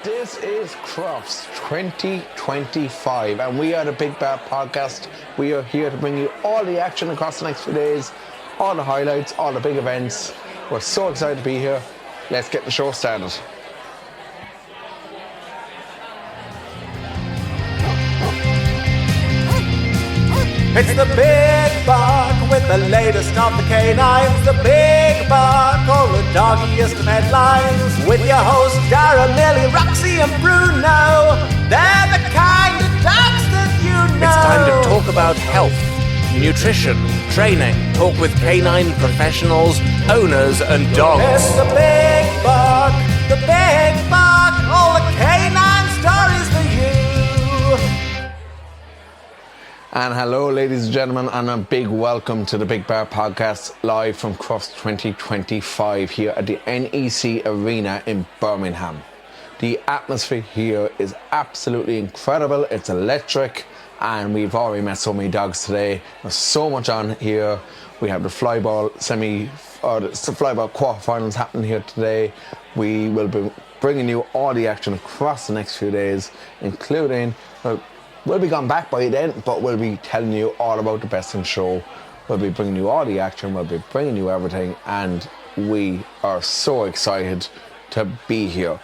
This is Crufts 2025 and we are the Big Bear Podcast. We are here to bring you all the action across the next few days, all the highlights, all the big events. We're so excited to be here. Let's get the show started. It's the Big Buck with the latest of the canines. The Big Buck, all the doggiest of headlines. With your hosts Dara, Millie, Roxy and Bruno. They're the kind of dogs that you know. It's time to talk about health, nutrition, training, talk with canine professionals, owners and dogs. It's the Big Buck, the Big Buck, all the canine stories for you. And hello, ladies and gentlemen, and a big welcome to the Big Bear Podcast live from Crufts 2025 here at the NEC Arena in Birmingham. The atmosphere here is absolutely incredible. It's electric, and we've already met so many dogs today. There's so much on here. We have the flyball flyball quarterfinals happening here today. We will be bringing you all the action across the next few days, including. We'll be gone back by then, but we'll be telling you all about the best in show. We'll be bringing you all the action, we'll be bringing you everything, and we are so excited to be here.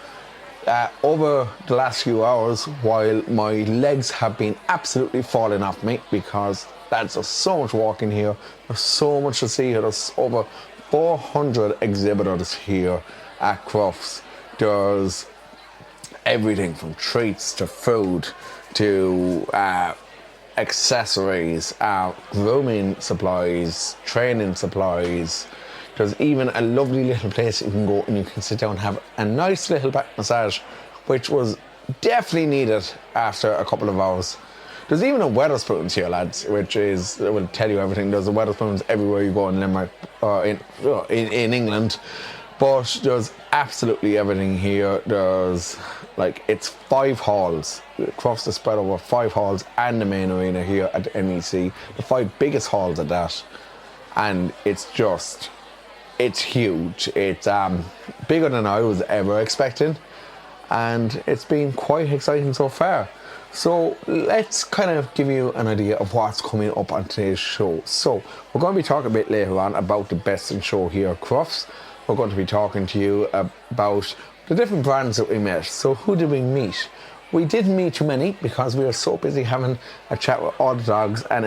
Over the last few hours, while my legs have been absolutely falling off me because there's so much walking here, there's so much to see here, there's over 400 exhibitors here at Crufts. There's everything from treats to food to accessories, grooming supplies, training supplies. There's even a lovely little place you can go and you can sit down and have a nice little back massage, which was definitely needed after a couple of hours. There's even a Wetherspoons here, lads, which will tell you everything. There's a Wetherspoons everywhere you go in Limerick, in England. But there's absolutely everything here. There's it's 5 halls. Crufts is spread over 5 halls and the main arena here at the NEC. The 5 biggest halls at that. And it's huge. It's bigger than I was ever expecting. And it's been quite exciting so far. So let's kind of give you an idea of what's coming up on today's show. So we're going to be talking a bit later on about the best in show here at Crufts. We're going to be talking to you about the different brands that we met. So who did we meet? We didn't meet too many because we were so busy having a chat with all the dogs, and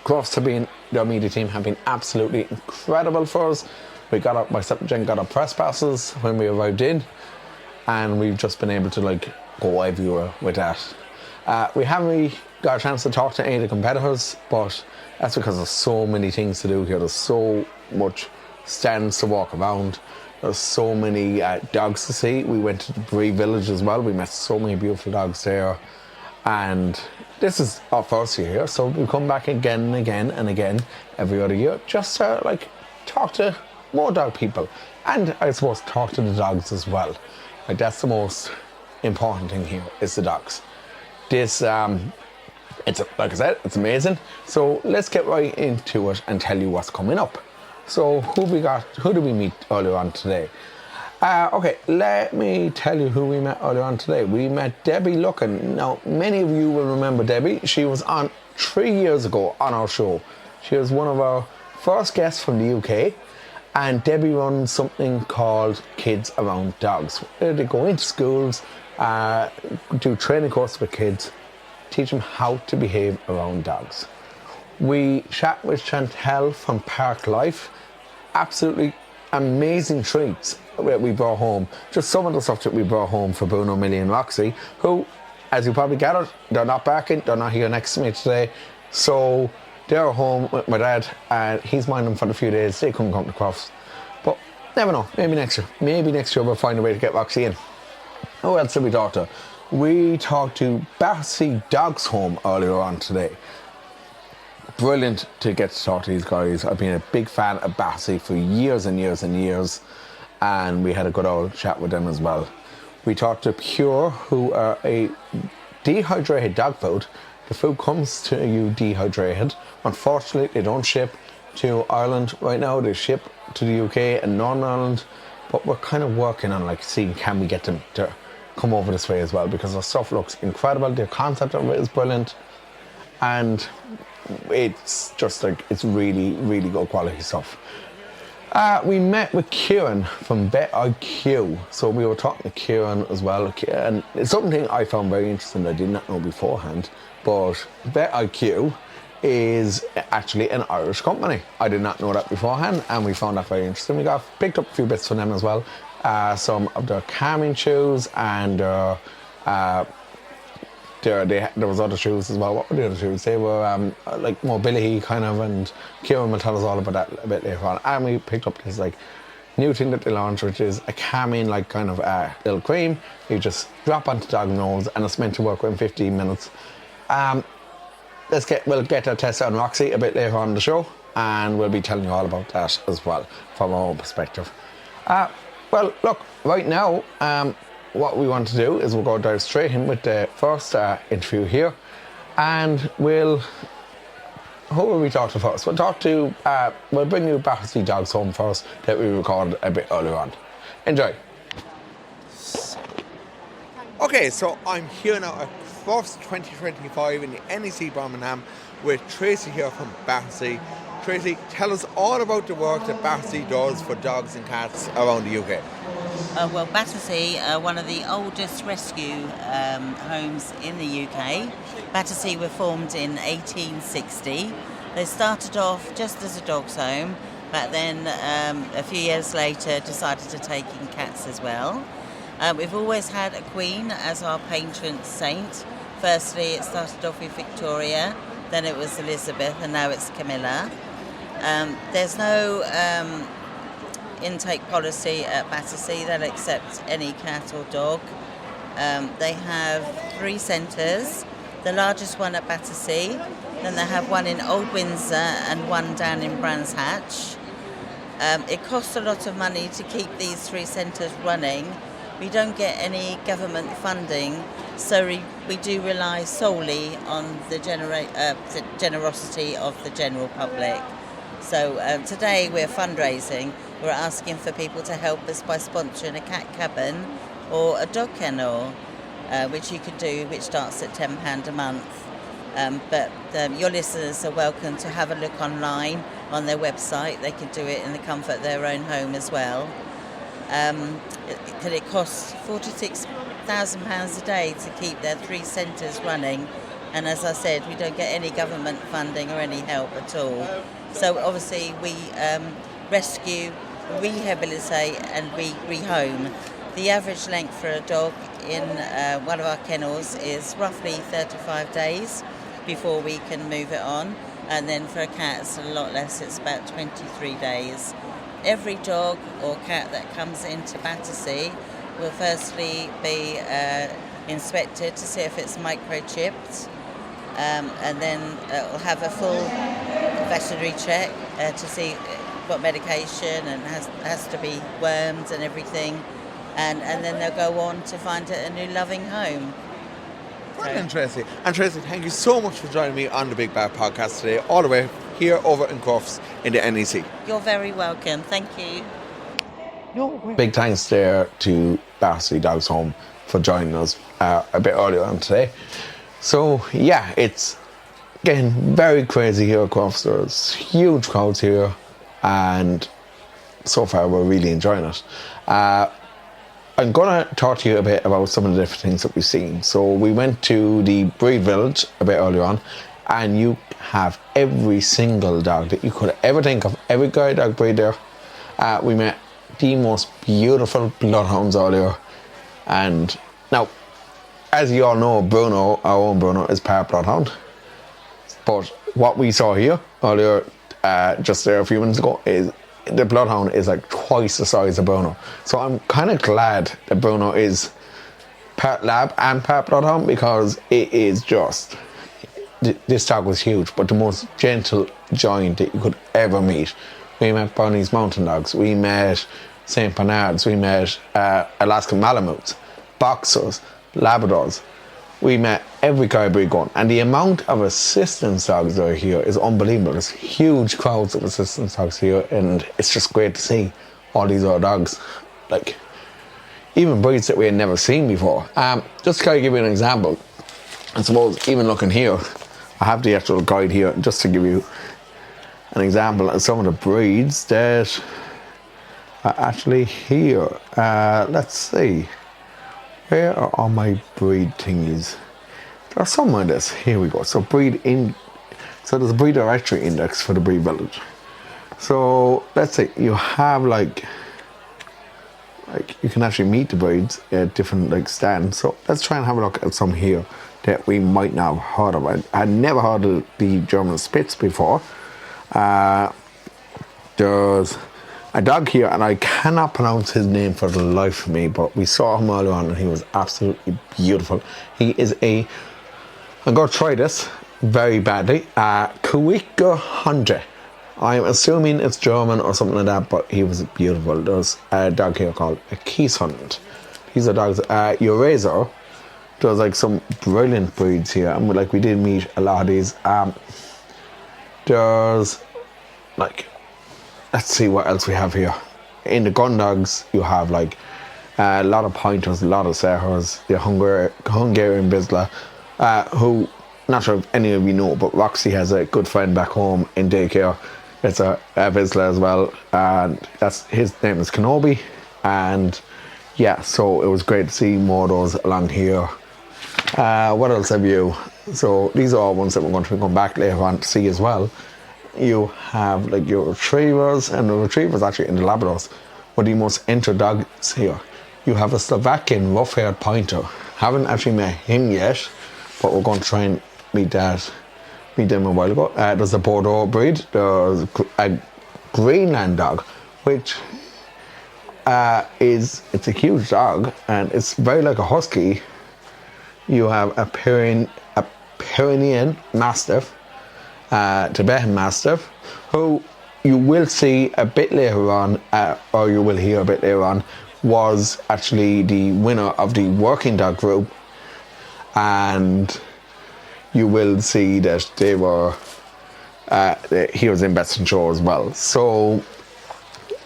Crufts their media team have been absolutely incredible for us. Myself and Jen got our press passes when we arrived in, and we've just been able to go everywhere with that. We haven't really got a chance to talk to any of the competitors, but that's because there's so many things to do here. There's so much stands to walk around. There's so many dogs to see. We went to the Bree Village as well. We met so many beautiful dogs there, and this is our first year here, so we come back again and again and again every other year just to talk to more dog people, and I suppose talk to the dogs as well. That's the most important thing here, is the dogs. This it's like I said, it's amazing. So let's get right into it and tell you what's coming up. So who did we meet earlier on today? Okay, let me tell you who we met earlier on today. We met Debbie Luckin. Now, many of you will remember Debbie. She was on 3 years ago on our show. She was one of our first guests from the UK, and Debbie runs something called Kids Around Dogs. They go into schools, do training courses with kids, teach them how to behave around dogs. We chat with Chantel from ParkLife. Absolutely amazing treats that we brought home. Just some of the stuff that we brought home for Bruno, Millie and Roxy, who, as you probably gathered, they're not barking, they're not here next to me today. So they're home with my dad, and he's minding them for a few days. They couldn't come to Crufts. But never know, maybe next year. Maybe next year we'll find a way to get Roxy in. Who else did we talk to? We talked to Battersea Dogs Home earlier on today. Brilliant to get to talk to these guys. I've been a big fan of Battersea for years and years and years, and we had a good old chat with them as well. We talked to Pure, who are a dehydrated dog food. The food comes to you dehydrated. Unfortunately, they don't ship to Ireland right now. They ship to the UK and Northern Ireland, but we're kind of working on like seeing can we get them to come over this way as well, because the stuff looks incredible, the concept of it is brilliant, and it's just like, it's really, really good quality stuff. We met with Kieran from BetIQ, so we were talking to Kieran as well, and it's something I found very interesting I did not know beforehand, but BetIQ is actually an Irish company. I did not know that beforehand, and we found that very interesting. We picked up a few bits from them as well, some of their calming shoes, and there was other shoes as well. What were the other shoes? They were like mobility kind of, and Kieran will tell us all about that a bit later on. And we picked up this like new thing that they launched, which is a calming like kind of little cream. You just drop onto dog nose, and it's meant to work within 15 minutes. We'll get that test on Roxy a bit later on in the show, and we'll be telling you all about that as well from our own perspective. Well, look, right now, what we want to do is we'll go dive straight in with the first interview here, and who will we talk to first? We'll bring you Battersea Dogs Home first, that we recorded a bit earlier on. Enjoy. Okay, so I'm here now at Crufts 2025 in the NEC Birmingham with Tracy here from Battersea. Tracy, tell us all about the work that Battersea does for dogs and cats around the UK. Well, Battersea are one of the oldest rescue homes in the UK. Battersea were formed in 1860. They started off just as a dog's home, but then a few years later decided to take in cats as well. We've always had a queen as our patron saint. Firstly, it started off with Victoria, then it was Elizabeth, and now it's Camilla. There's no intake policy at Battersea. They'll accept any cat or dog. They have 3 centres, the largest one at Battersea, then they have one in Old Windsor and one down in Brands Hatch. It costs a lot of money to keep these 3 centres running. We don't get any government funding, so we do rely solely on the generosity of the general public. So today we're fundraising. We're asking for people to help us by sponsoring a cat cabin or a dog kennel, which you could do, which starts at £10 a month. But your listeners are welcome to have a look online on their website. They can do it in the comfort of their own home as well. It costs £46,000 a day to keep their 3 centres running, and as I said, we don't get any government funding or any help at all. So obviously we rescue, rehabilitate and rehome. The average length for a dog in one of our kennels is roughly 35 days before we can move it on, and then for a cat it's a lot less, it's about 23 days. Every dog or cat that comes into Battersea will firstly be inspected to see if it's microchipped, and then we'll have a full veterinary check to see what medication, and has to be wormed and everything, and then they'll go on to find a new loving home. Brilliant, Tracy. And Tracy, thank you so much for joining me on the Big Bad Podcast today, all the way here over in Crufts in the NEC. You're very welcome. Thank you. Big thanks there to Battersea Dogs Home for joining us a bit earlier on today. So yeah, it's getting very crazy here at Crufts. There's huge crowds here, and so far we're really enjoying it. I'm going to talk to you a bit about some of the different things that we've seen. So we went to the breed village a bit earlier on, and you have every single dog that you could ever think of, every guide dog breed there. We met the most beautiful bloodhounds earlier, and now, as you all know, Bruno, our own Bruno, is part bloodhound. But what we saw here earlier, just there a few minutes ago, is the bloodhound is like twice the size of Bruno. So I'm kind of glad that Bruno is part lab and part bloodhound, because it is just, this dog was huge, but the most gentle giant that you could ever meet. We met Bernese Mountain Dogs, we met St. Bernards, we met Alaskan Malamutes, Boxers, Labradors. We met every kind of breed going, and the amount of assistance dogs that are here is unbelievable. There's huge crowds of assistance dogs here, and it's just great to see all these other dogs. like even breeds that we had never seen before. Just to kind of give you an example, I suppose even looking here, I have the actual guide here just to give you an example of some of the breeds that are actually here. Let's see, where are all my breed thingies? There's somewhere in this. Here we go. So so there's a breed directory index for the breed village. So let's say you have like you can actually meet the breeds at different like stands. So let's try and have a look at some here that we might not have heard of. I had never heard of the German Spitz before. There's a dog here, and I cannot pronounce his name for the life of me, but we saw him earlier on and he was absolutely beautiful. He is I'm going to try this very badly. Kuika Hunde. I'm assuming it's German or something like that, but he was beautiful. There's a dog here called a Kieshund. These are dogs. Euraser. There's like some brilliant breeds here, and like we did meet a lot of these. There's like, let's see what else we have here. In the gun dogs, you have like a lot of pointers, a lot of Sehers, the Hungarian Vizsla, who, not sure if any of you know, but Roxy has a good friend back home in daycare. It's a Vizsla as well, and his name is Kenobi. And yeah, so it was great to see more of those along here. What else have you? So these are all ones that we're going to be going back later on to see as well. You have like your retrievers, and the retrievers actually in the Labradors were the most entered dogs here. You have a Slovakian rough-haired pointer. Haven't actually met him yet, but we're going to try and meet them a while ago. There's a Bordeaux breed. There's a Greenland dog, which it's a huge dog, and it's very like a husky. You have a Pyrenean Mastiff, Tibetan Mastiff, who you will see a bit later on, or you will hear a bit later on, was actually the winner of the working dog group, and you will see that they were he was in Best in Show as well. So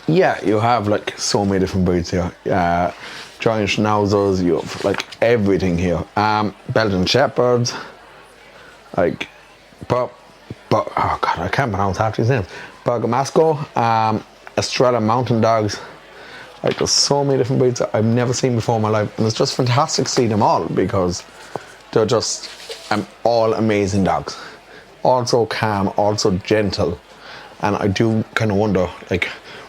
yeah, you have like so many different breeds here. Giant schnauzers, you have like everything here. Belgian Shepherds, like but oh god, I can't pronounce half these names. Bergamasco, Estrella Mountain Dogs. Like there's so many different breeds that I've never seen before in my life, and it's just fantastic to see them all because they're just all amazing dogs. Also calm, also gentle, and I do kind of wonder, like,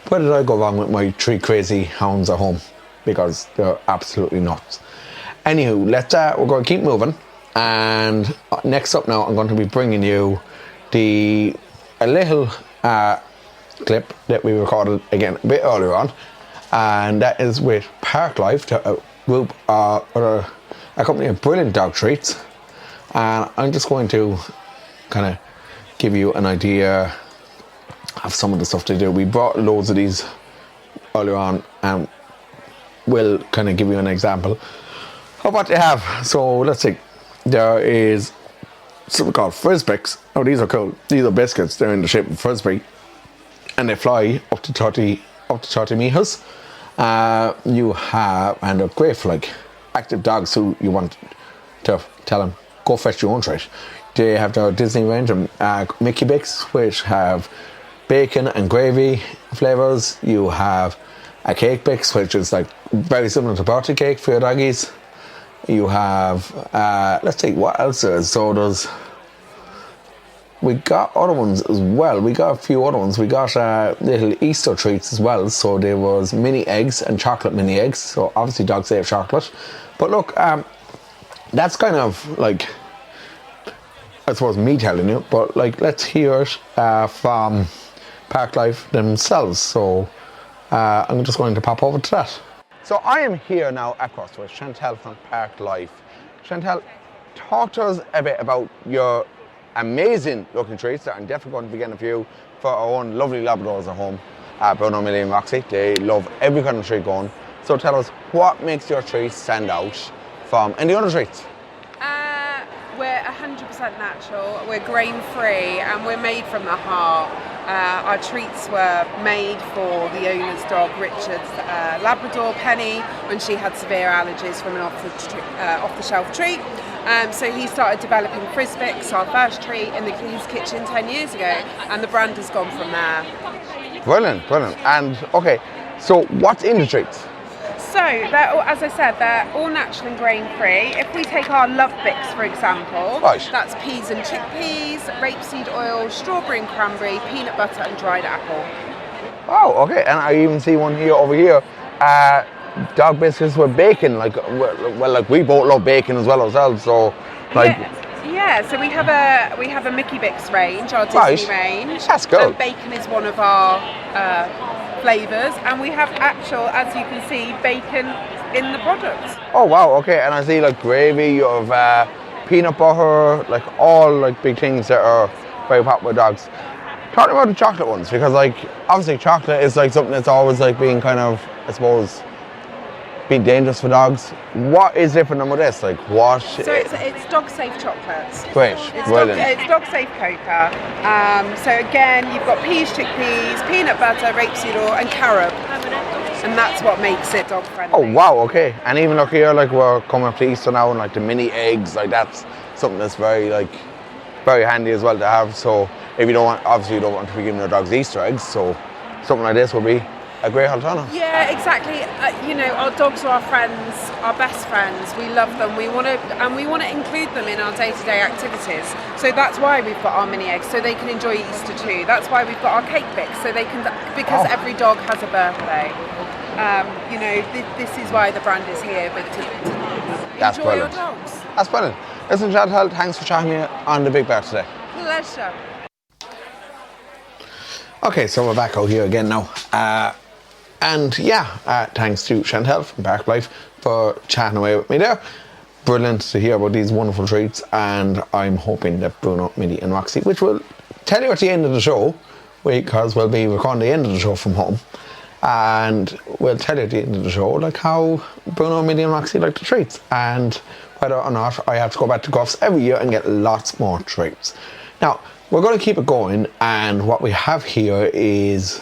where did I go wrong with my 3 crazy hounds at home? Because they're absolutely nuts. Anywho, we're going to keep moving, and next up now I'm going to be bringing you a little clip that we recorded again a bit earlier on, and that is with ParkLife, a group or a company of brilliant dog treats, and I'm just going to kind of give you an idea of some of the stuff they do. We brought loads of these earlier on, and we'll kind of give you an example of what they have. So let's see, there is something called Frisbicks. Oh, these are cool. These are biscuits. They're in the shape of frisbee, and they fly up to 30 meters. You have, and they're great for like active dogs who you want to tell them go fetch your own treat. They have their Disney range of Mickey Bix, which have bacon and gravy flavors. You have a Cake Bix, which is like very similar to birthday cake for your doggies. You have let's see what else there is. So we got other ones as well. We got a few other ones. We got little Easter treats as well. So there was mini eggs and chocolate mini eggs. So obviously dogs save chocolate. But look, that's kind of like, I suppose, me telling you. But like, let's hear it from ParkLife themselves. So I'm just going to pop over to that. So I am here now at Crufts with Chantal from ParkLife. Chantal, talk to us a bit about your amazing looking treats that I'm definitely going to be getting a few for our own lovely Labradors at home. Bruno, Millie and Roxy, they love every kind of treat going. So tell us, what makes your treats stand out from any other treats? We're 100% natural, we're grain free, and we're made from the heart. Our treats were made for the owner's dog, Richard's Labrador, Penny, when she had severe allergies from an off-the-shelf treat. So he started developing Frisbix, our first treat, in his kitchen 10 years ago, and the brand has gone from there. Brilliant, brilliant. And okay, so what's in the treats? So, as I said, they're all natural and grain-free. If we take our Love Bix, for example, right. That's peas and chickpeas, rapeseed oil, strawberry and cranberry, peanut butter and dried apple. Oh, okay. And I even see one here over here. Dog biscuits with bacon. Like, well, like we both love bacon as well ourselves. So, like. Yeah. So we have a Mickey Bix range, our Disney range. That's good. And bacon is one of our flavours, and we have actual, as you can see, bacon in the products. Oh wow, okay. And I see like gravy, you have peanut butter, like all like big things that are very popular with dogs. Talk about the chocolate ones, because like obviously chocolate is like something that's always like being kind of, I suppose, being dangerous for dogs. What is different than with this? Like what? So it's dog safe chocolates. Great, brilliant. It's dog safe cocoa. So again, you've got peas, chickpeas, peanut butter, rapeseed oil, and carob, and that's what makes it dog friendly. Oh wow, okay. And even look here, like we're coming up to Easter now, and like the mini eggs, like that's something that's very handy as well to have. So if you don't want, obviously you don't want to be giving your dogs Easter eggs, so something like this would be a great alternative. Yeah, exactly. Our dogs are our friends, our best friends. We love them. We want to include them in our day-to-day activities. So that's why we've got our mini eggs, so they can enjoy Easter too. That's why we've got our cake bix, so they can, because every dog has a birthday. This is why the brand is here, but to That's enjoy brilliant. your dogs. That's brilliant. Listen, Chantal, thanks for chatting me on the Big Bear today. Pleasure. Okay, so we're back out here again now. Thanks to Chantal from ParkLife for chatting away with me there. Brilliant to hear about these wonderful treats, and I'm hoping that Bruno, Millie and Roxy, which we'll tell you at the end of the show, because we'll be recording the end of the show from home, and we'll tell you at the end of the show like how Bruno, Millie and Roxy like the treats, and whether or not I have to go back to Crufts every year and get lots more treats. Now, we're going to keep it going, and what we have here is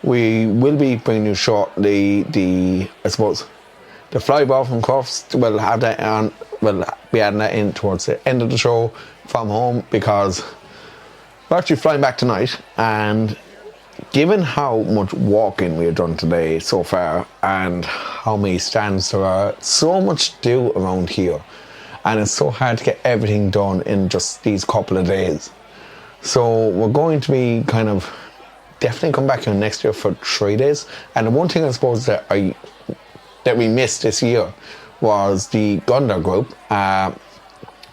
we will be bringing you shortly the fly ball from Crufts. We'll have that on. We'll be adding that in towards the end of the show from home, because we're actually flying back tonight, and given how much walking we have done today so far and how many stands there are, so much to do around here, and it's so hard to get everything done in just these couple of days. So we're going to be kind of definitely come back here next year for 3 days. And the one thing I suppose that we missed this year was the Gundar group.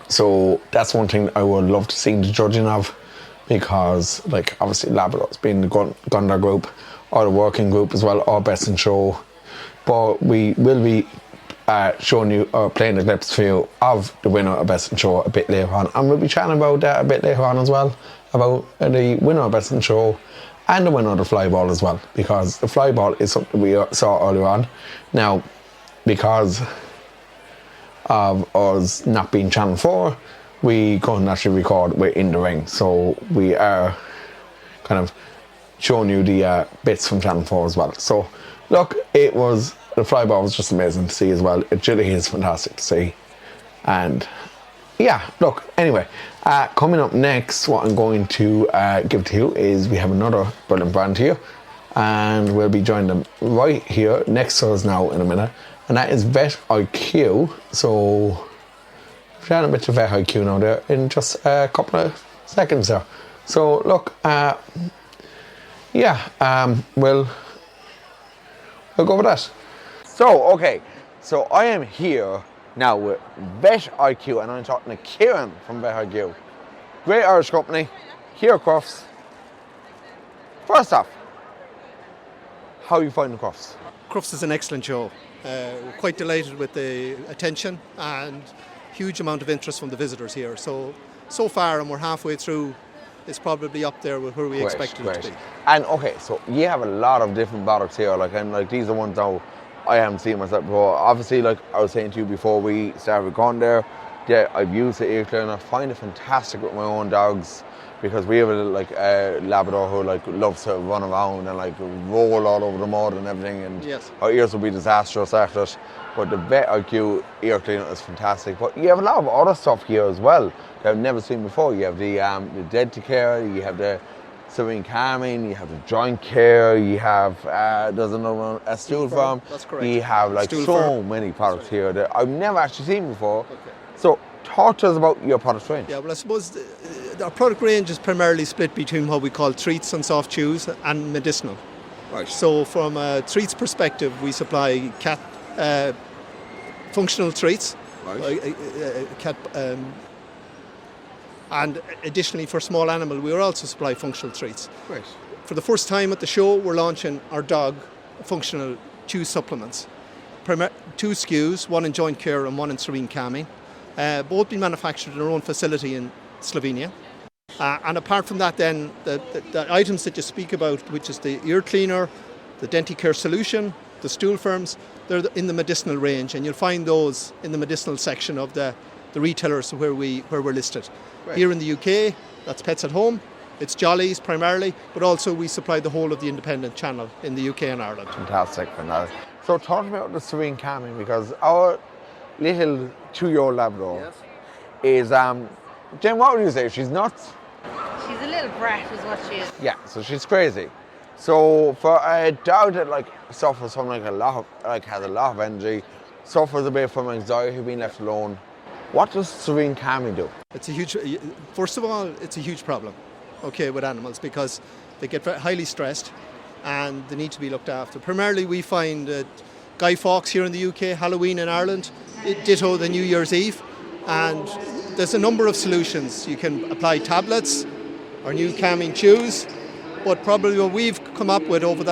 So that's one thing I would love to see the judging of, because like obviously Labrador's been the Gundar group, or the working group as well, or Best in Show. But we will be showing you or playing the clips for you of the winner of Best in Show a bit later on, and we'll be chatting about that a bit later on as well, about the winner of Best in Show and the winner of the fly ball as well, because the fly ball is something we saw earlier on. Now, because of us not being Channel 4, we couldn't actually record in the ring, so we are kind of showing you the bits from Channel 4 as well. So look, the fly ball was just amazing to see as well. It really is fantastic to see. And yeah, look, anyway, coming up next, what I'm going to give to you is we have another brilliant brand here, and we'll be joining them right here next to us now in a minute, and that is Vet IQ. So we're a bit of Vet IQ now there in just a couple of seconds there. So look, we'll go with that. So, okay, so I am here now with Vet IQ, and I'm talking to Kieran from Vet IQ. Great Irish company, here at Crufts. First off, how are you finding Crufts? Crufts is an excellent show. We're quite delighted with the attention and huge amount of interest from the visitors here. So far, and we're halfway through, it's probably up there with where we expected it to be. And okay, so you have a lot of different products here, and these are ones now I haven't seen myself before. Obviously, like I was saying to you before we started recording there, Yeah, I've used the ear cleaner. I find it fantastic with my own dogs because we have a Labrador who like loves to run around and like roll all over the mud and everything, and Yes. our ears will be disastrous after it. But the Vet IQ ear cleaner is fantastic. But you have a lot of other stuff here as well that I've never seen before. You have the Denticare, you have the Serene Calming, you have the Joint Care, you have there's another one, a stool firm. That's correct. You have like Stool so firm. many products here that I've never actually seen before. So talk to us about your product range. Yeah, well, I suppose our product range is primarily split between what we call treats and soft chews and medicinal. Right. So from a treats perspective, we supply cat functional treats, Right. cat, and additionally for small animal, we also supply functional treats. Great. For the first time at the show, we're launching our dog functional chew supplements. Two SKUs, one in Joint Care and one in Serene Calming. Both being manufactured in our own facility in Slovenia. And apart from that then, the items that you speak about, which is the ear cleaner, the Denticare solution, the stool firms, they're in the medicinal range, and you'll find those in the medicinal section of the retailers where we're listed. Right. Here in the UK, that's Pets at Home, it's Jollies primarily, but also we supply the whole of the independent channel in the UK and Ireland. Fantastic. So talk about the Serene Calming, because our little 2-year-old Labrador is, Jen, what would you say? She's nuts? She's a little brat is what she is. Yeah, so she's crazy. So for a dog that like suffers from has a lot of energy, suffers a bit from anxiety, being left alone, what does Serene Calming do? First of all, it's a huge problem, okay, with animals because they get very highly stressed and they need to be looked after. Primarily we find Guy Fawkes here in the UK, Halloween in Ireland, ditto the New Year's Eve, and there's a number of solutions. You can apply tablets or new calming chews, but probably what we've come up with over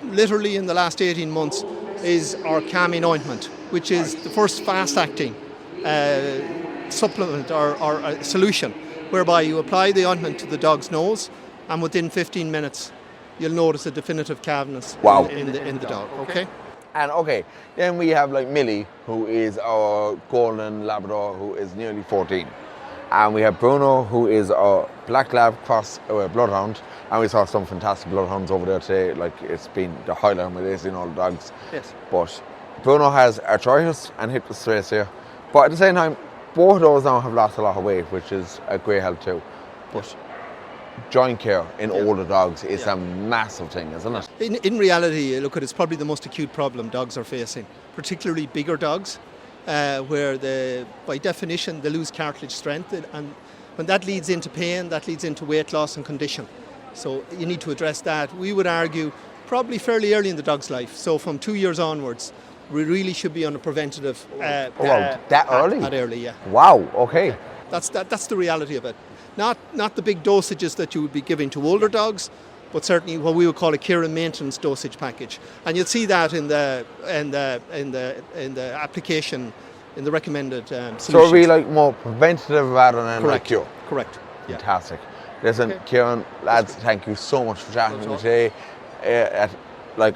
literally in the last 18 months is our calming ointment, which is the first fast-acting supplement or a solution whereby you apply the ointment to the dog's nose and within 15 minutes you'll notice a definitive calmness in the dog. Okay? And then we have like Millie, who is our golden Labrador, who is nearly 14. And we have Bruno, who is our black lab cross bloodhound. And we saw some fantastic bloodhounds over there today. Like, it's been the highlight of my day seeing all the dogs. Yes. But Bruno has arthritis and hip dysplasia. But at the same time, both of those now have lost a lot of weight, which is a great help too. But Joint Care in older dogs is a massive thing, isn't it? In reality, look, it's probably the most acute problem dogs are facing, particularly bigger dogs, where by definition they lose cartilage strength, and when that leads into pain, that leads into weight loss and condition. So you need to address that. We would argue probably fairly early in the dog's life, so from 2 years onwards, we really should be on a preventative. That early? That early, yeah. Wow. Okay. That's the reality of it. Not the big dosages that you would be giving to older dogs, but certainly what we would call a care and maintenance dosage package. And you'll see that in the application, in the recommended solutions. So it'll be like more preventative rather than like cure. Correct. Yeah. Fantastic. Listen, Kieran, lads, thank you so much for chatting to me today.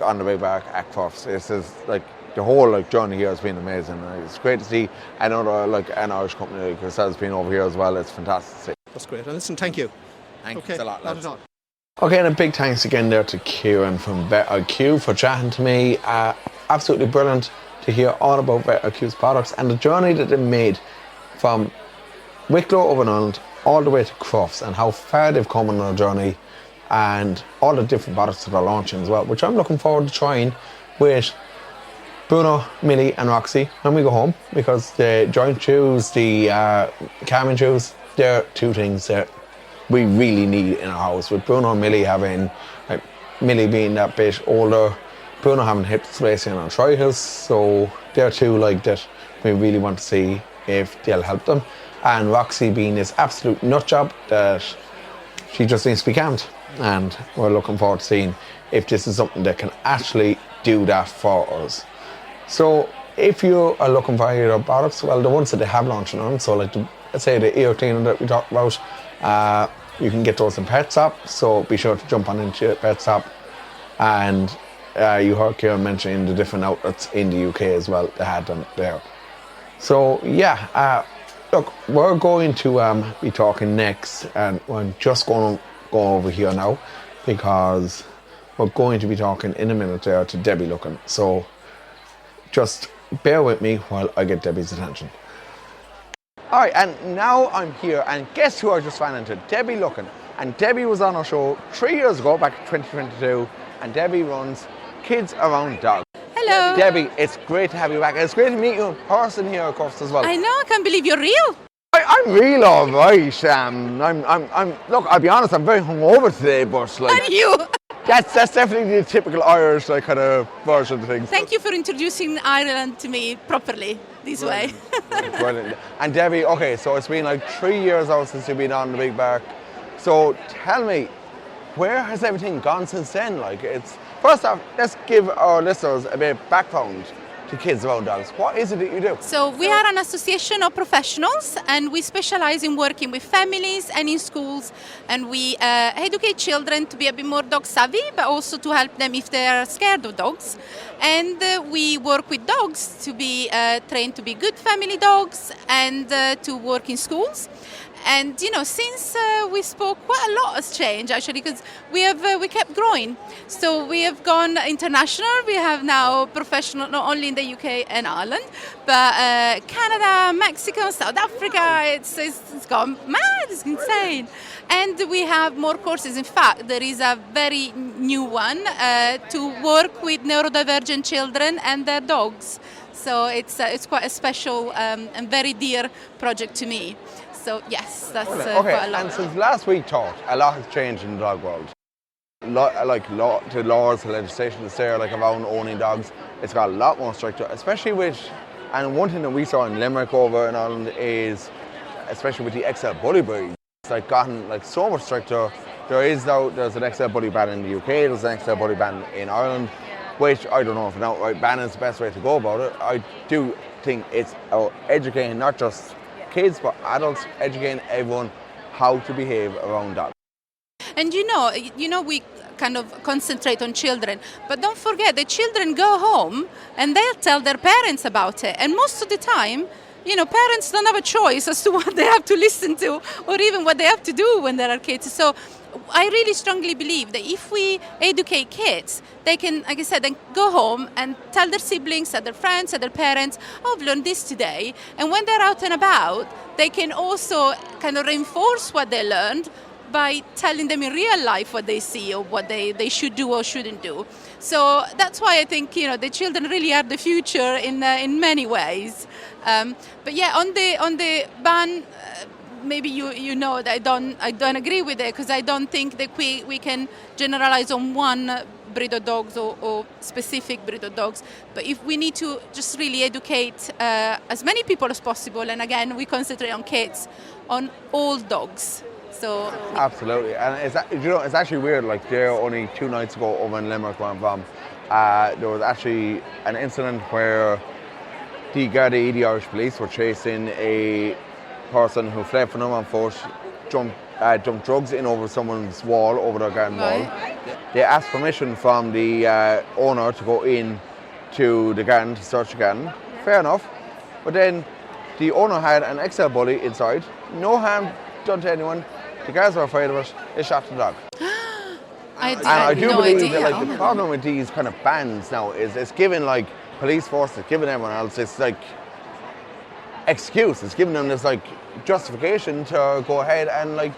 On the way back at Crufts. This is like the whole journey here has been amazing. It's great to see another an Irish company like yourselves being over here as well. It's fantastic to see. That's great. And listen, thank you. Thanks a lot, lads. Not at all. Okay, and a big thanks again there to Kieran from Vet IQ for chatting to me. Absolutely brilliant to hear all about Vet IQ's products and the journey that they made from Wicklow over in Ireland all the way to Crufts and how far they've come on their journey and all the different products that they're launching as well, which I'm looking forward to trying with Bruno, Millie and Roxy when we go home, because the joint chews, the calming chews, they're two things that we really need in our house. With Bruno and Millie having, Millie being that bit older, Bruno having hip dysplasia and arthritis, so they're two that we really want to see if they'll help them. And Roxy being this absolute nut job that she just needs to be calmed. And we're looking forward to seeing if this is something that can actually do that for us. So if you are looking for either products, well, the ones that they have launched on, so let's say the ear cleaner that we talked about, you can get those in PetStop, so be sure to jump on into PetStop. And you heard Kieran mentioning the different outlets in the UK as well, they had them there. So yeah, Look, we're going to be talking next, and I'm just going to go over here now because we're going to be talking in a minute there to Debbie Looking. So just bear with me while I get Debbie's attention. All right, and now I'm here, and guess who I just ran into? Debbie Looking. And Debbie was on our show 3 years ago, back in 2022, and Debbie runs Kids Around Dogs. Hello. Debbie, it's great to have you back. It's great to meet you in person here at Crufts as well. I know, I can't believe you're real. I'm real, all right. Look, I'll be honest, I'm very hungover today, but like... Are you? That's definitely the typical Irish kind of version of things. Thank you for introducing Ireland to me properly this way. Brilliant. And Debbie, okay, so it's been like 3 years out since you've been on the big bark. So tell me, where has everything gone since then? Like, first off, let's give our listeners a bit of background to Kids Around Dogs. What is it that you do? So we are an association of professionals, and we specialize in working with families and in schools, and we educate children to be a bit more dog savvy, but also to help them if they are scared of dogs. And we work with dogs to be trained to be good family dogs and to work in schools. And you know, since we spoke, quite a lot has changed actually, because we kept growing. So we have gone international. We have now professional not only in the UK and Ireland, but Canada, Mexico, South Africa. It's gone mad. It's insane. And we have more courses. In fact, there is a very new one to work with neurodivergent children and their dogs. So it's quite a special and very dear project to me. So yes, that's quite a lot. And since last week talked, a lot has changed in the dog world. The laws, the legislation that's there, like around owning dogs, it's got a lot more stricter, especially with, and one thing that we saw in Limerick over in Ireland is, especially with the XL bully breed, it's like gotten like so much stricter. There's an XL bully ban in the UK, there's an XL bully ban in Ireland, which I don't know if an outright ban is the best way to go about it. I do think it's educating not just kids but adults, educating everyone how to behave around dogs. And you know, we kind of concentrate on children, but don't forget the children go home and they'll tell their parents about it. And most of the time, you know, parents don't have a choice as to what they have to listen to or even what they have to do when there are kids. So I really strongly believe that if we educate kids, they can, like I said, then go home and tell their siblings, tell their friends, tell their parents, oh, I've learned this today. And when they're out and about, they can also kind of reinforce what they learned by telling them in real life what they see or what they should do or shouldn't do. So that's why I think, you know, the children really are the future in many ways. But yeah, on the ban, maybe you know that I don't agree with it, because I don't think that we can generalize on one breed of dogs or specific breed of dogs. But if we need to just really educate as many people as possible, and again we concentrate on kids, on all dogs. So absolutely, and it's actually weird. Like there, only 2 nights ago over in Limerick, where I'm from, there was actually an incident where the Gardaí, the Irish police, were chasing a person who fled from them on foot, jumped drugs in over someone's wall, over their garden wall. They asked permission from the owner to go in to the garden to search the garden. Fair enough, but then the owner had an XL bully inside. No harm done to anyone. The guards were afraid of it. They shot the dog. I do believe that like the problem with these kind of bans now is it's giving like police force, it's giving everyone else this like excuse. It's giving them this like justification to go ahead and like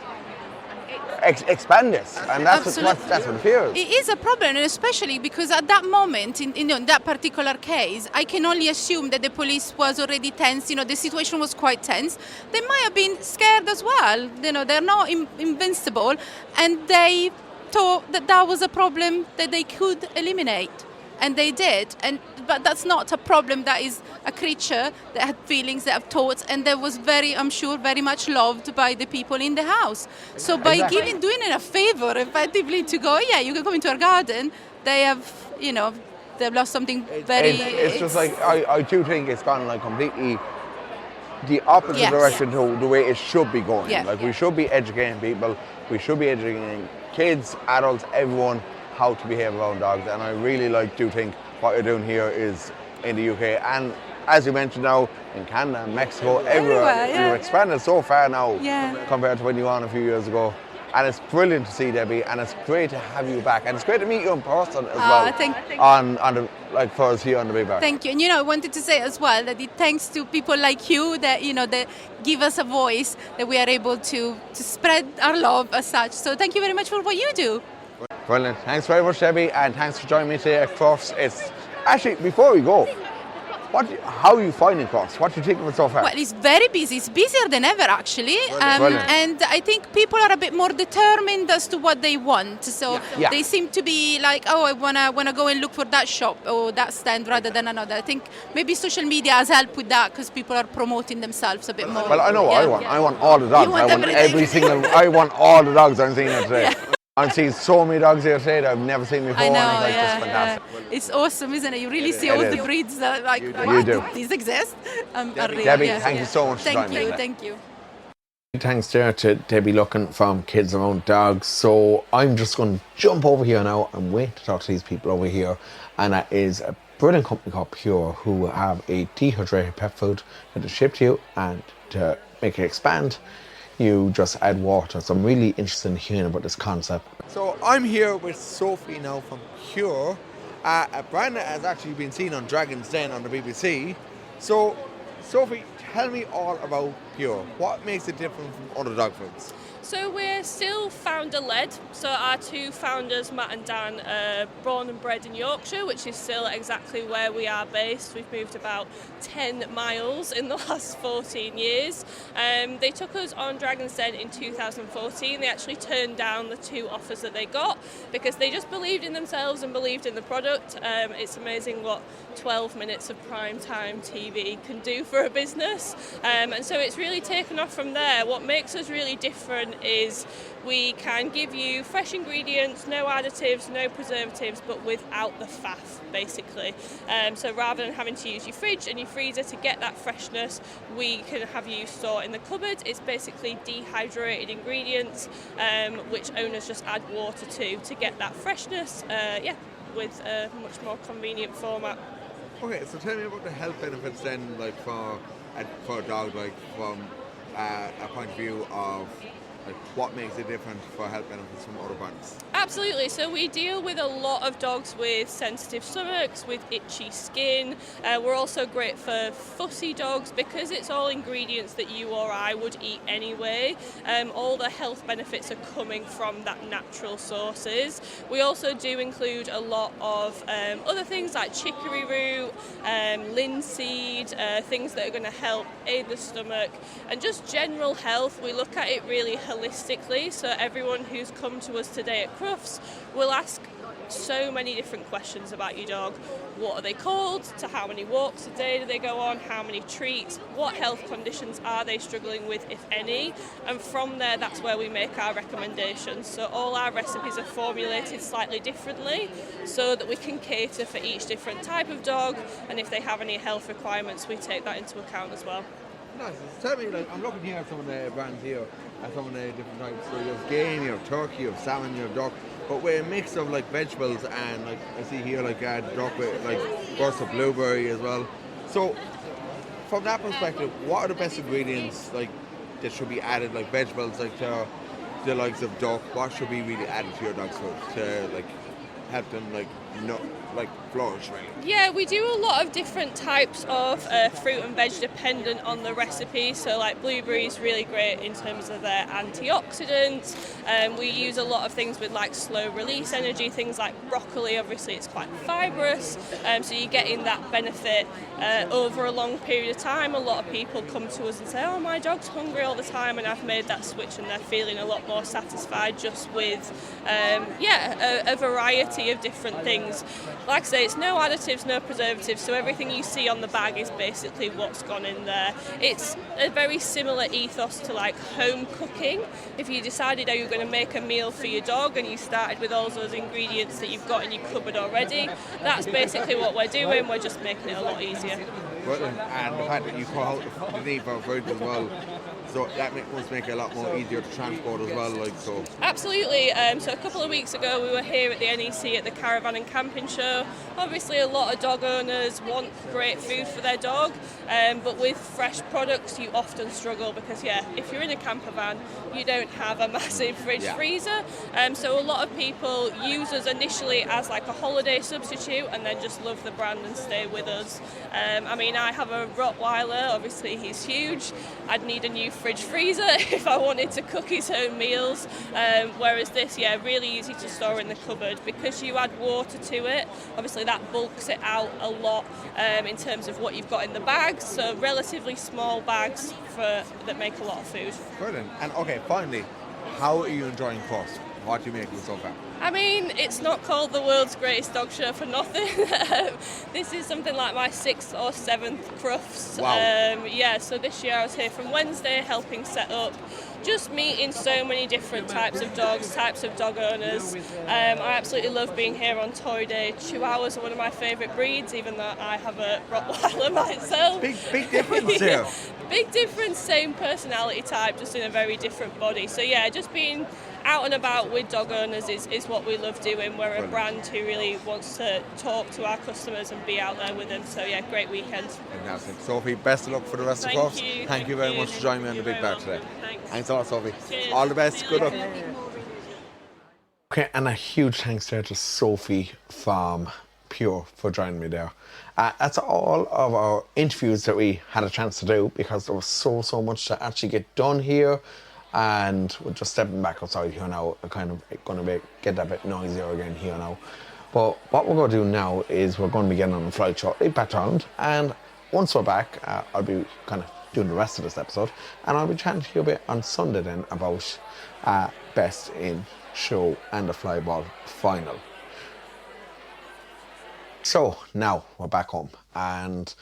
expand this, and that's what it feels. It is a problem, and especially because at that moment, in that particular case, I can only assume that the police was already tense. You know, the situation was quite tense. They might have been scared as well. You know, they're not invincible, and they thought that was a problem that they could eliminate, and they did. But that's not a problem. That is a creature that had feelings, that have thoughts, and that was I'm sure, very much loved by the people in the house. So by doing it a favor, effectively, to go, yeah, you can come into our garden, they have, you know, they've lost something very... It's just like, I do think it's gone like completely the opposite direction to the way it should be going. Yeah. Like we should be educating people, we should be educating kids, adults, everyone, how to behave around dogs, and I really do think what you're doing here is in the UK and as you mentioned now, in Canada, Mexico, everywhere. yeah. You've expanded so far now Yeah. compared to when you were on a few years ago. And it's brilliant to see, Debbie, and it's great to have you back. And it's great to meet you in person as well. On the, like, for us here on the Big Bar. Thank you. And I wanted to say as well that it's thanks to people like you that that give us a voice, that we are able to spread our love as such. So thank you very much for what you do. Brilliant. Thanks very much, Debbie, and thanks for joining me today at Crufts. It's actually, before we go, how are you finding Crufts? What do you think of it so far? Well, it's very busy. It's busier than ever, actually. Brilliant. And I think people are a bit more determined as to what they want. So Yeah. they seem to be like, oh, I wanna go and look for that shop or that stand rather than another. I think maybe social media has helped with that because people are promoting themselves a bit more. Well, I know what I want. I want all the dogs. You want I want everything. I want all the dogs I'm seeing here today. I'm seeing so many dogs here today that I've never seen before. I know, and it's just fantastic. It's awesome, isn't it? You really see It all is. the breeds that are like, You what? do. These exist? Are real. Debbie, thank you so much for Thank joining me you, today. thank you. Thanks there to Debbie Looking from Kids Around Dogs. So I'm just going to jump over here now and wait to talk to these people over here. And that is a brilliant company called Pure, who have a dehydrated pet food that is shipped to you, and to make it expand, you just add water. So I'm really interested in hearing about this concept. So I'm here with Sophie now from Pure, a brand that has actually been seen on Dragon's Den on the BBC. So, Sophie, tell me all about Pure. What makes it different from other dog foods? So we're still founder-led. So our two founders, Matt and Dan, are born and bred in Yorkshire, which is still exactly where we are based. We've moved about 10 miles in the last 14 years. They took us on Dragon's Den in 2014. They actually turned down the two offers that they got because they just believed in themselves and believed in the product. It's amazing what 12 minutes of prime time TV can do for a business. And so it's really taken off from there. What makes us really different is we can give you fresh ingredients, no additives, no preservatives, but without the faff, basically. So rather than having to use your fridge and your freezer to get that freshness, we can have you store in the cupboard. It's basically dehydrated ingredients, which owners just add water to get that freshness, with a much more convenient format. Okay, so tell me about the health benefits then, like for a dog, like from a point of view of like what makes it different for health benefits from other brands? Absolutely. So we deal with a lot of dogs with sensitive stomachs, with itchy skin. We're also great for fussy dogs because it's all ingredients that you or I would eat anyway. All the health benefits are coming from that natural sources. We also do include a lot of other things like chicory root, linseed, things that are going to help aid the stomach and just general health. We look at it really holistically, so everyone who's come to us today at Crufts will ask so many different questions about your dog. What are they called? To how many walks a day do they go on? How many treats? What health conditions are they struggling with, if any? And from there, that's where we make our recommendations. So all our recipes are formulated slightly differently so that we can cater for each different type of dog, and if they have any health requirements, we take that into account as well. Nice. Tell me, like, I'm looking here at some of the brands here, at some of the different types. So you have game, you have turkey, you have salmon, you have duck, but with a mix of like vegetables and like I see here like duck with like bursts of blueberry as well. So from that perspective, what are the best ingredients like that should be added, like vegetables, like to the likes of duck? What should be really added to your dog's food to like help them flourish, really? Yeah, we do a lot of different types of fruit and veg dependent on the recipe. So like blueberries, really great in terms of their antioxidants. We use a lot of things with like slow release energy, things like broccoli. Obviously it's quite fibrous, so you're getting that benefit over a long period of time. A lot of people come to us and say, oh, my dog's hungry all the time, and I've made that switch and they're feeling a lot more satisfied just with a variety of different things. Like I say, it's no additives, no preservatives, so everything you see on the bag is basically what's gone in there. It's a very similar ethos to like home cooking. If you decided how you're going to make a meal for your dog and you started with all those ingredients that you've got in your cupboard already, that's basically what we're doing. We're just making it a lot easier. And the fact that you call out the need for food as well. So that must make it a lot more easier to transport as well, like so. Absolutely. So a couple of weeks ago we were here at the NEC at the Caravan and Camping Show. Obviously a lot of dog owners want great food for their dog, but with fresh products you often struggle because if you're in a camper van you don't have a massive fridge freezer. So a lot of people use us initially as like a holiday substitute and then just love the brand and stay with us. I mean, I have a Rottweiler, obviously he's huge. I'd need a new fridge freezer if I wanted to cook his own meals, whereas this, really easy to store in the cupboard because you add water to it. Obviously that bulks it out a lot in terms of what you've got in the bags, so relatively small bags that make a lot of food. Brilliant. And okay, finally, how are you enjoying Crufts? What do you make of it so far? I mean, it's not called the world's greatest dog show for nothing. This is something like my 6th or 7th Crufts. Wow. So this year I was here from Wednesday helping set up, just meeting so many different types of dogs, types of dog owners. I absolutely love being here on Toy Day. Chihuahuas are one of my favourite breeds, even though I have a Rottweiler myself. Big difference here. Big difference, same personality type, just in a very different body. So just being out and about with dog owners is what we love doing. We're a brand who really wants to talk to our customers and be out there with them. So great weekend. Fantastic. Sophie, best of luck for the rest of Crufts. Thank you very much for joining me on the Big Bag today. Thanks a lot, Sophie. Cheers. All the best. Good luck. Okay, and a huge thanks there to Sophie from Pure for joining me there. That's all of our interviews that we had a chance to do because there was so much to actually get done here. And we're just stepping back outside here now. We're kind of going to get a bit noisier again here now. But what we're going to do now is we're going to be getting on a flight shortly back to Ireland. And once we're back, I'll be kind of doing the rest of this episode. And I'll be chatting to you a bit on Sunday then about Best in Show and the Flyball final. So now we're back home. And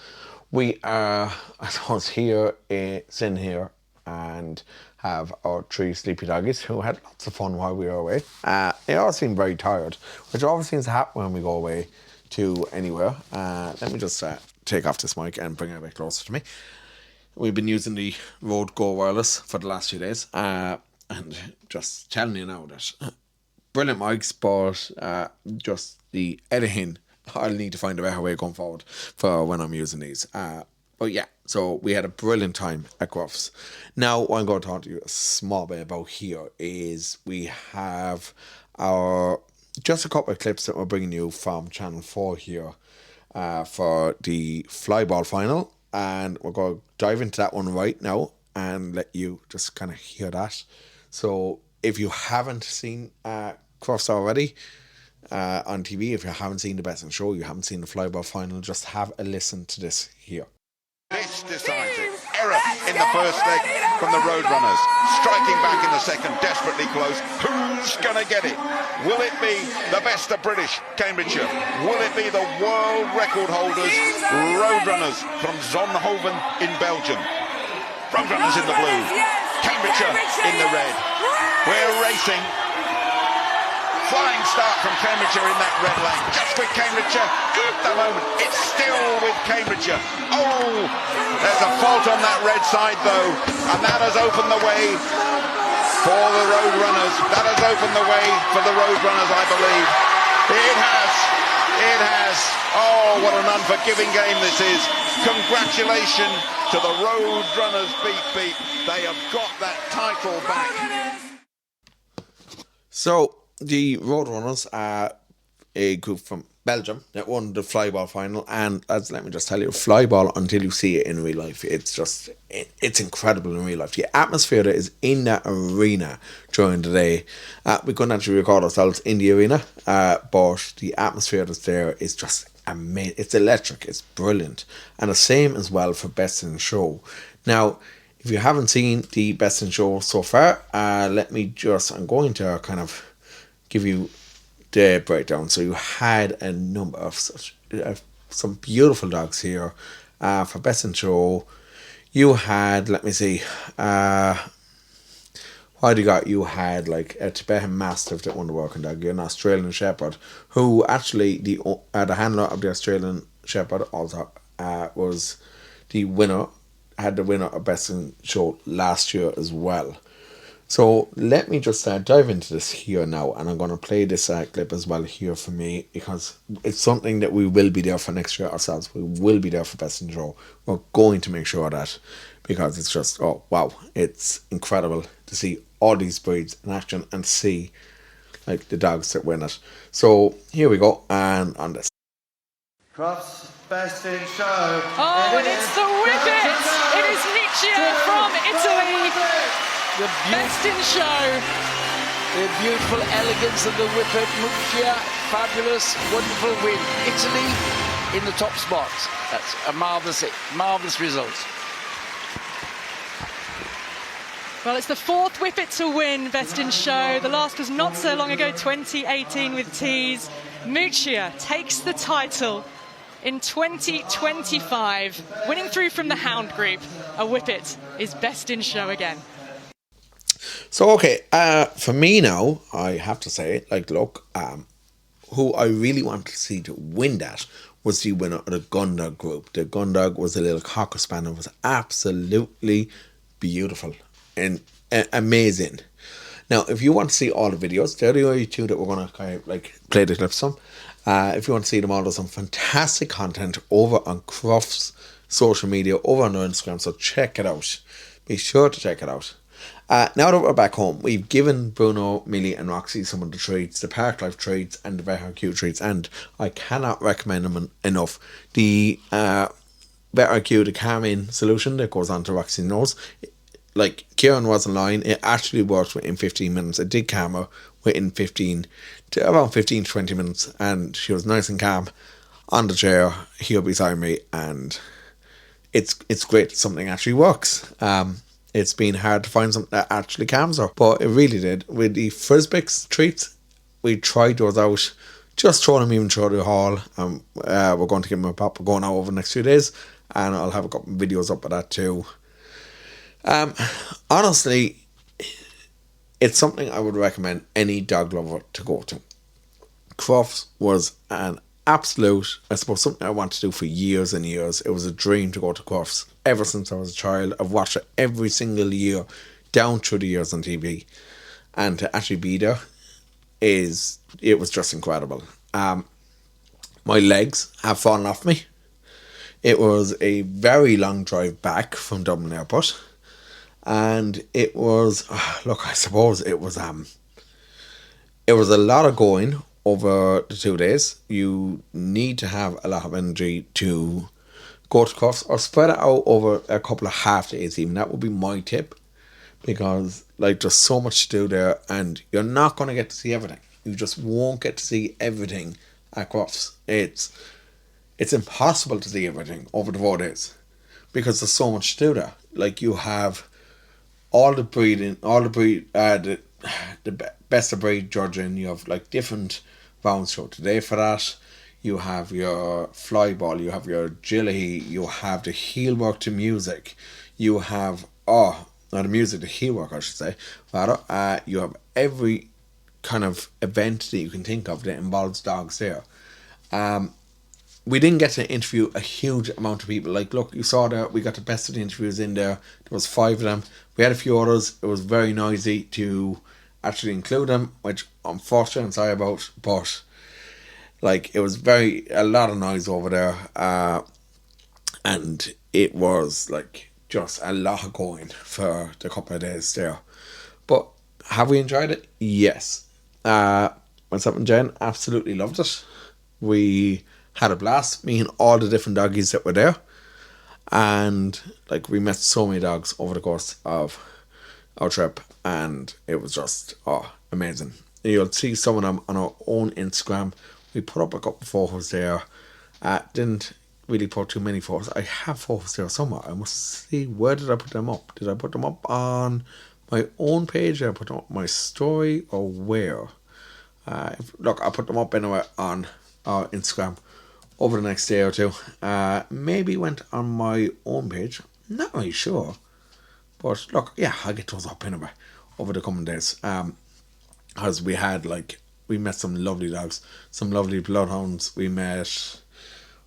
we are, I suppose, sitting here and have our 3 sleepy doggies who had lots of fun while we were away. They all seem very tired, which always seems to happen when we go away to anywhere. Let me just take off this mic and bring it a bit closer to me. We've been using the Rode Go Wireless for the last few days, and just telling you now that brilliant mics, but just the editing, I'll need to find a better way going forward for when I'm using these. But so we had a brilliant time at Crufts. Now, what I'm going to talk to you a small bit about here is we have just a couple of clips that we're bringing you from Channel 4 here for the Flyball final. And we're going to dive into that one right now and let you just kind of hear that. So if you haven't seen Crufts already on TV, if you haven't seen the Best in Show, you haven't seen the Flyball final, just have a listen to this here. This decisive error in the first leg from the Roadrunners. Striking back in the second, desperately close. Who's going to get it? Will it be the best of British, Cambridgeshire? Will it be the world record holders, Roadrunners from Zonhoven in Belgium? Roadrunners in the blue, Cambridgeshire in the red. We're racing. Flying start from Cambridgeshire in that red lane. Just with Cambridgeshire at the moment. It's still with Cambridgeshire. Oh, there's a fault on that red side though. And that has opened the way for the Roadrunners. That has opened the way for the Roadrunners, I believe. It has. It has. Oh, what an unforgiving game this is. Congratulations to the Roadrunners. Beep, beep. They have got that title back. So, the Roadrunners are a group from Belgium that won the Flyball final, and let me just tell you, Flyball, until you see it in real life, it's incredible in real life. The atmosphere that is in that arena during the day, we couldn't actually record ourselves in the arena, but the atmosphere that's there is just amazing. It's electric, it's brilliant, and the same as well for Best in Show. Now, if you haven't seen the Best in Show so far, I'm going to kind of give you the breakdown. So you had a number of some beautiful dogs here for Best in Show. You had, let me see, what do you got? You had like a Tibetan Mastiff that won the working dog. You had an Australian Shepherd, who actually the handler of the Australian Shepherd also was the winner had the winner of Best in Show last year as well. So let me just dive into this here now, and I'm going to play this clip as well here for me, because it's something that we will be there for next year ourselves. We will be there for Best in Show. We're going to make sure of that, because it's just, oh wow, it's incredible to see all these breeds in action and see like the dogs that win it. So here we go, and on this. Crufts, Best in Show. Oh, and it's the Whippets! It is Nietzsche from Italy! Best in Show. The beautiful elegance of the Whippet, Muccia, fabulous, wonderful win. Italy in the top spot. That's a marvellous result. Well, it's the fourth Whippet to win Best in Show. The last was not so long ago, 2018 with Tees. Muccia takes the title in 2025, winning through from the Hound Group. A Whippet is Best in Show again. So okay, for me now, I have to say, like, look, who I really wanted to see to win that was the winner of the Gundog group. The Gundog was a little Cocker Spaniel, was absolutely beautiful and amazing. Now, if you want to see all the videos, they're the only two that we're going to kind of like play the clips from. If you want to see them all, there's some fantastic content over on Crufts social media, over on their Instagram, so check it out. Be sure to check it out. Now that we're back home, we've given Bruno, Millie and Roxy some of the treats, the ParkLife Treats and the Better IQ treats, and I cannot recommend them enough. The Better IQ, the calming solution that goes on to Roxy's nose, like Kieran wasn't lying, it actually worked within 15 minutes. It did calm her within 15 to 20 minutes, and she was nice and calm on the chair here beside me, and it's great something actually works. It's been hard to find something that actually calms her, but it really did. With the Frisbix treats, we tried those out, just throwing them even through the hall. We're going to give them a pop. We're going out over the next few days, and I'll have a couple of videos up of that too. Honestly, it's something I would recommend any dog lover to go to. Crufts was an absolute, I suppose, something I wanted to do for years and years. It was a dream to go to Crufts ever since I was a child. I've watched it every single year down through the years on TV, and to actually be there it was just incredible. My legs have fallen off me. It was a very long drive back from Dublin Airport, and it was look, I suppose it was a lot of going over the 2 days. You need to have a lot of energy to go to Crufts, or spread it out over a couple of half days even. That would be my tip, because like there's so much to do there, and you're not going to get to see everything. You just won't get to see everything at Crufts. It's impossible to see everything over the 4 days, because there's so much to do there. Like, you have all the best of breed judging. You have like different rounds show today for that. You have your fly ball, you have your agility, you have the heel work to music, you have not the music, the heel work I should say, rather. You have every kind of event that you can think of that involves dogs there. We didn't get to interview a huge amount of people. Like, look, you saw there, we got the best of the interviews in there. There was 5 of them. We had a few others. It was very noisy to actually include them, which unfortunately I'm sorry about, but like, it was a lot of noise over there, and it was like just a lot of going for the couple of days there. But have we enjoyed it? Yes. Myself and Jen absolutely loved it. We had a blast, me and all the different doggies that were there, and like, we met so many dogs over the course of our trip, and it was just amazing. You'll see some of them on our own Instagram. We put up a couple of photos there. Didn't really put too many photos. I have photos there somewhere. I must see, where did I put them up? Did I put them up on my own page? Did I put them up my story, or where? Look, I'll put them up anyway on our Instagram over the next day or two. Maybe went on my own page. Not really sure. But look, yeah, I'll get those up anyway over the coming days. Because we met some lovely dogs, some lovely bloodhounds. We met,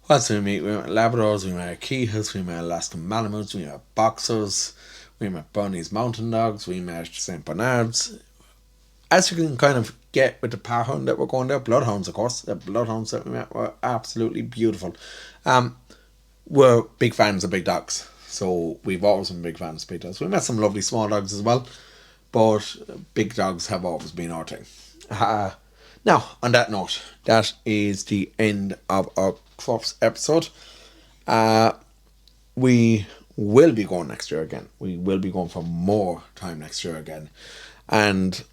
What else did we meet? We met Labradors, we met Akihas, we met Alaskan Malamutes, we met Boxers, we met Bernese Mountain Dogs, we met St. Bernards. As you can kind of get with the Parhound that we're going there, Bloodhounds, of course. The Bloodhounds that we met were absolutely beautiful. We're big fans of big dogs, so we've always been big fans of big dogs. We met some lovely small dogs as well, but big dogs have always been our thing. Now, on that note, that is the end of our Crufts episode. We will be going next year again. We will be going for more time next year again. And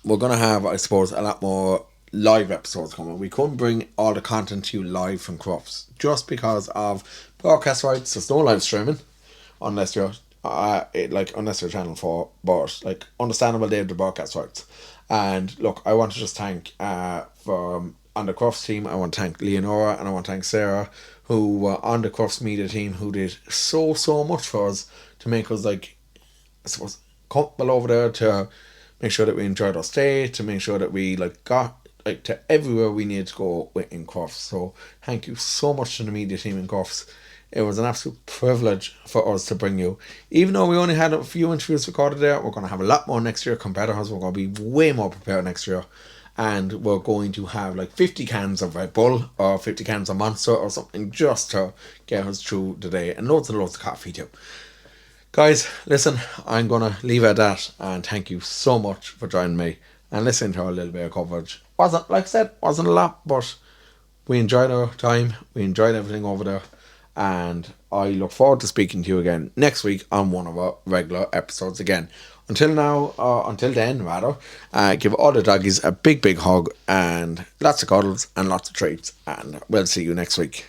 we're going to have, I suppose, a lot more live episodes coming. We couldn't bring all the content to you live from Crufts just because of broadcast rights. There's no live streaming unless you're unless you're Channel 4, but like understandable, they have the broadcast rights. And look, I want to just thank on the Crufts team, I want to thank Leonora and I want to thank Sarah, who were on the Crufts media team, who did so much for us to make us, like, I suppose, comfortable over there, to make sure that we enjoyed our stay, to make sure that we got to everywhere we needed to go in Crufts. So thank you so much to the media team in Crufts. It was an absolute privilege for us to bring you. Even though we only had a few interviews recorded there, we're going to have a lot more next year compared to us. We're going to be way more prepared next year. And we're going to have 50 cans of Red Bull or 50 cans of Monster or something just to get us through the day. And loads and loads of coffee too. Guys, listen, I'm going to leave it at that. And thank you so much for joining me and listening to our little bit of coverage. Wasn't, like I said, wasn't a lot, but we enjoyed our time. We enjoyed everything over there. And I look forward to speaking to you again next week on one of our regular episodes again. Until then, give all the doggies a big hug and lots of cuddles and lots of treats. And we'll see you next week.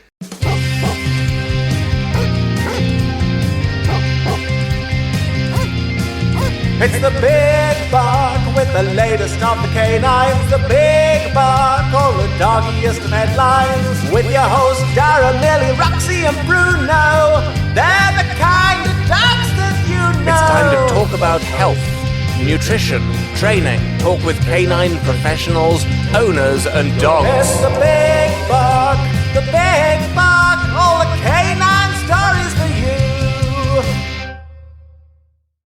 It's the Big Bark with the latest of the canines. The Big Bark, all the doggiest of headlines. With your hosts Dara, Millie, Roxy and Bruno. They're the kind of dogs that you know. It's time to talk about health, nutrition, training. Talk with canine professionals, owners and dogs. It's the Big Bark, the Big